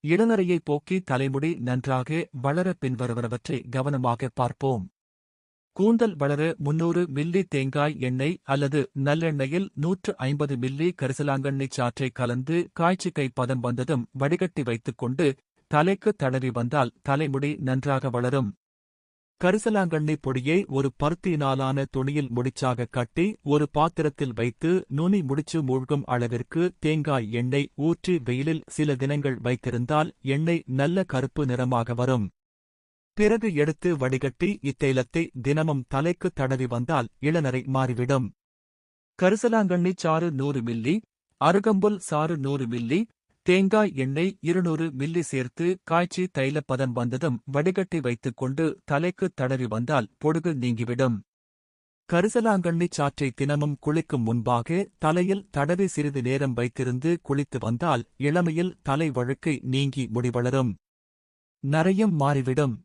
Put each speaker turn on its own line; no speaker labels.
இளநரையை போக்கி தலைமுடி நன்றாக வளர பின்வருவனவற்றை கவனமாக பார்ப்போம். கூந்தல் வளர 300 மில்லி தேங்காய் எண்ணெய் அல்லது நல்லெண்ணெயில் 150 மில்லி கரிசலாங்கண்ணி சாற்றை கலந்து காய்ச்சி பதம் வந்ததும் வடிகட்டி வைத்துக் கொண்டு தலைக்கு தடவி வந்தால் தலைமுடி நன்றாக வளரும். கரிசலாங்கண்ணி பொடியை ஒரு பருத்தியினாலான துணியில் முடிச்சாக கட்டி ஒரு பாத்திரத்தில் வைத்து நுனி முடிச்சு மூழ்கும் அளவிற்கு தேங்காய் எண்ணெய் ஊற்றி வெயிலில் சில தினங்கள் வைத்திருந்தால் எண்ணெய் நல்ல கருப்பு நிறமாக வரும். பிறகு எடுத்து வடிகட்டி இத்தைலத்தை தினமும் தலைக்கு தடவி வந்தால் இளநரை மாறிவிடும். கரிசலாங்கண்ணி சாறு 100 மில்லி, அருகம்புல் சாறு 100 மில்லி, தேங்காய் எண்ணெய் 200 மில்லி சேர்த்து காய்ச்சி தைலப்பதம் வந்ததும் வடிகட்டி வைத்துக் கொண்டு தலைக்கு தடவி வந்தால் பொடுகு நீங்கிவிடும். கரிசலாங்கண்ணி சாற்றை தினமும் குளிக்கும் முன்பாக தலையில் தடவி சிறிது நேரம் வைத்திருந்து குளித்து வந்தால் இளமையில் தலை வழுக்கை நீங்கி முடி வளரும். நரையும் மாறிவிடும்.